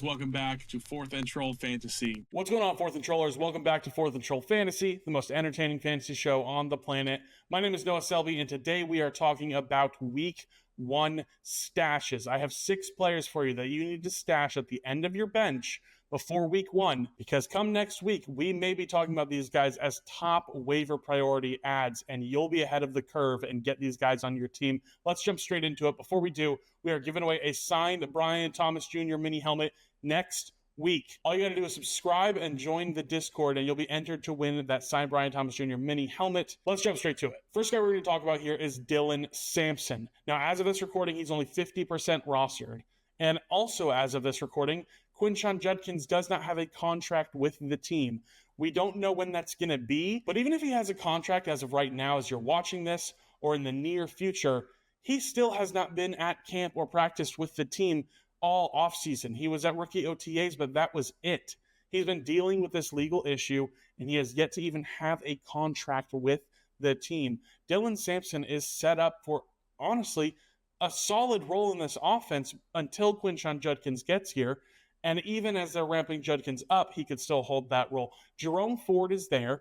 welcome back to 4th and Troll Fantasy. What's going on, 4th and Trollers? Welcome back to 4th and Troll Fantasy, the most entertaining fantasy show on the planet. My name is Noah Selby, and today we are talking about Week 1 stashes. I have 6 players for you that you need to stash at the end of your bench before Week 1, because come next week, we may be talking about these guys as top waiver priority ads, and you'll be ahead of the curve and get these guys on your team. Let's jump straight into it. Before we do, we are giving away a signed Brian Thomas Jr. mini helmet next week. All you got to do is subscribe and join the Discord, and you'll be entered to win that signed Brian Thomas Jr. mini helmet. Let's jump straight to it. First guy we're going to talk about here is Dylan Sampson. Now, as of this recording, he's only 50% rostered. And also, as of this recording, Quinshon Judkins does not have a contract with the team. We don't know when that's going to be, but even if he has a contract as of right now, as you're watching this, or in the near future, he still has not been at camp or practiced with the team all offseason. He was at rookie OTAs, but that was it. He's been dealing with this legal issue, and he has yet to even have a contract with the team. Dylan Sampson is set up for, honestly, a solid role in this offense until Quinshon Judkins gets here. And even as they're ramping Judkins up, he could still hold that role. Jerome Ford is there,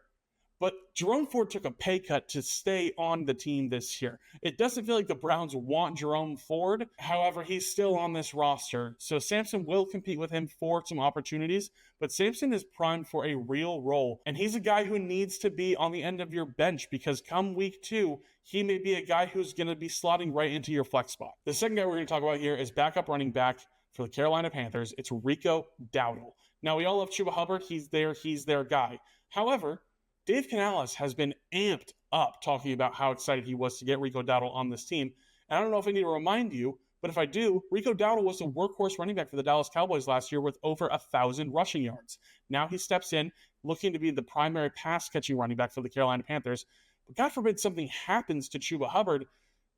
but Jerome Ford took a pay cut to stay on the team this year. It doesn't feel like the Browns want Jerome Ford. However, he's still on this roster, so Sampson will compete with him for some opportunities, but Sampson is primed for a real role, and he's a guy who needs to be on the end of your bench because come week 2, he may be a guy who's going to be slotting right into your flex spot. The second guy we're going to talk about here is backup running back for the Carolina Panthers. It's Rico Dowdle. Now, we all love Chuba Hubbard. He's their guy. However, Dave Canales has been amped up talking about how excited he was to get Rico Dowdle on this team. And I don't know if I need to remind you, but if I do, Rico Dowdle was a workhorse running back for the Dallas Cowboys last year with over 1,000 rushing yards. Now he steps in looking to be the primary pass-catching running back for the Carolina Panthers. But God forbid something happens to Chuba Hubbard,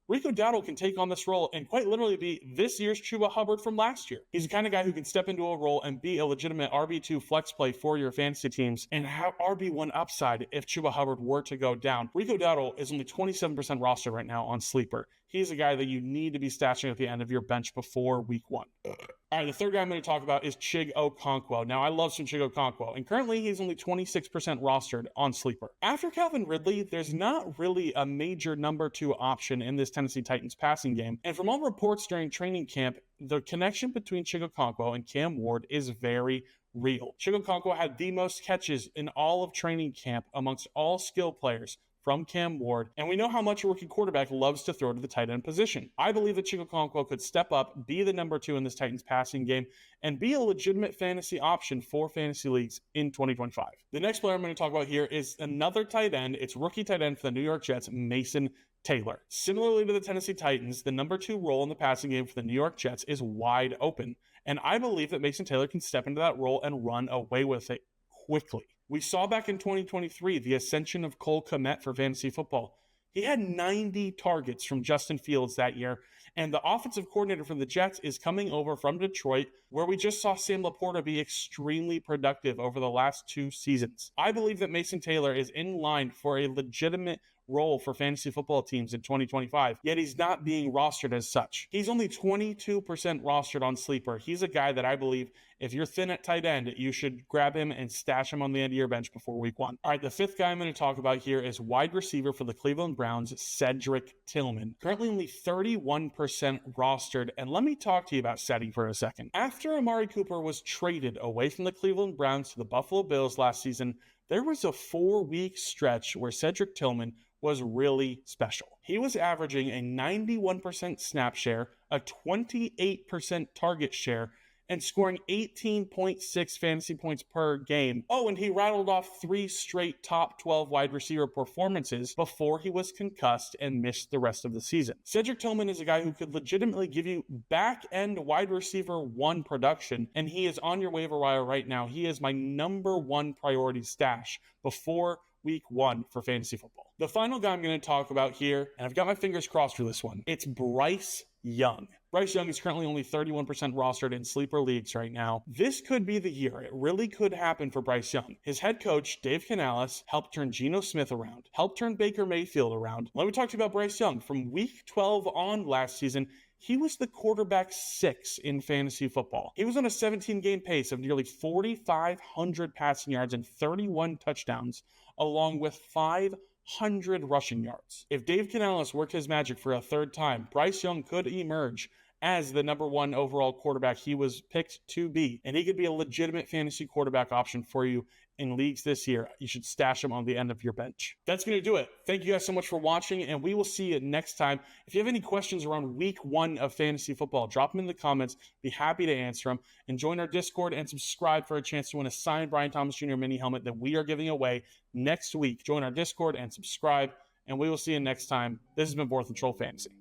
Rico Dowdle can take on this role and quite literally be this year's Chuba Hubbard from last year. He's the kind of guy who can step into a role and be a legitimate RB2 flex play for your fantasy teams and have RB1 upside if Chuba Hubbard were to go down. Rico Dowdle is only 27% rostered right now on Sleeper. He's a guy that you need to be stashing at the end of your bench before week 1. All right, the third guy I'm going to talk about is Chig Okonkwo. Now, I love some Chig Okonkwo, and currently he's only 26% rostered on Sleeper. After Calvin Ridley, there's not really a major number 2 option in this Tennessee Titans passing game, and from all reports during training camp, the connection between Chig Okonkwo and Cam Ward is very real. Chig Okonkwo had the most catches in all of training camp amongst all skill players from Cam Ward, and we know how much a rookie quarterback loves to throw to the tight end position. I believe that Chig Okonkwo could step up, be the number 2 in this Titans passing game, and be a legitimate fantasy option for fantasy leagues in 2025. The next player I'm going to talk about here is another tight end. It's rookie tight end for the New York Jets, Mason Taylor. Similarly to the Tennessee Titans, the number 2 role in the passing game for the New York Jets is wide open, and I believe that Mason Taylor can step into that role and run away with it quickly. We saw back in 2023 the ascension of Cole Kmet for fantasy football. He had 90 targets from Justin Fields that year, and the offensive coordinator for the Jets is coming over from Detroit, where we just saw Sam Laporta be extremely productive over the last 2 seasons. I believe that Mason Taylor is in line for a legitimate role for fantasy football teams in 2025, yet he's not being rostered as such. He's only 22% rostered on Sleeper. He's a guy that I believe if you're thin at tight end, you should grab him and stash him on the end of your bench before week 1. All right, the 5th guy I'm going to talk about here is wide receiver for the Cleveland Browns, Cedric Tillman. Currently only 31% rostered, and let me talk to you about Cedric for a second. After Amari Cooper was traded away from the Cleveland Browns to the Buffalo Bills last season, there was a 4-week stretch where Cedric Tillman was really special. He was averaging a 91% snap share, a 28% target share, and scoring 18.6 fantasy points per game. Oh, and he rattled off 3 straight top 12 wide receiver performances before he was concussed and missed the rest of the season. Cedric Tillman is a guy who could legitimately give you back-end wide receiver 1 production, and he is on your waiver wire right now. He is my number 1 priority stash before week 1 for fantasy football. The final guy I'm going to talk about here, and I've got my fingers crossed for this one, it's Bryce Young. Bryce Young is currently only 31% rostered in sleeper leagues right now. This could be the year. It really could happen for Bryce Young. His head coach, Dave Canales, helped turn Geno Smith around, helped turn Baker Mayfield around. Let me talk to you about Bryce Young. From week 12 on last season, he was the quarterback 6 in fantasy football. He was on a 17-game pace of nearly 4,500 passing yards and 31 touchdowns, along with 500 rushing yards. If Dave Canales worked his magic for a third time, Bryce Young could emerge as the number 1 overall quarterback he was picked to be, and he could be a legitimate fantasy quarterback option for you in leagues this year. You should stash him on the end of your bench. That's going to do it. Thank you guys so much for watching, and we will see you next time. If you have any questions around week 1 of fantasy football, drop them in the comments. Be happy to answer them. And join our Discord and subscribe for a chance to win a signed Brian Thomas Jr. mini helmet that we are giving away next week. Join our Discord and subscribe, and we will see you next time. This has been 4th and Troll Fantasy.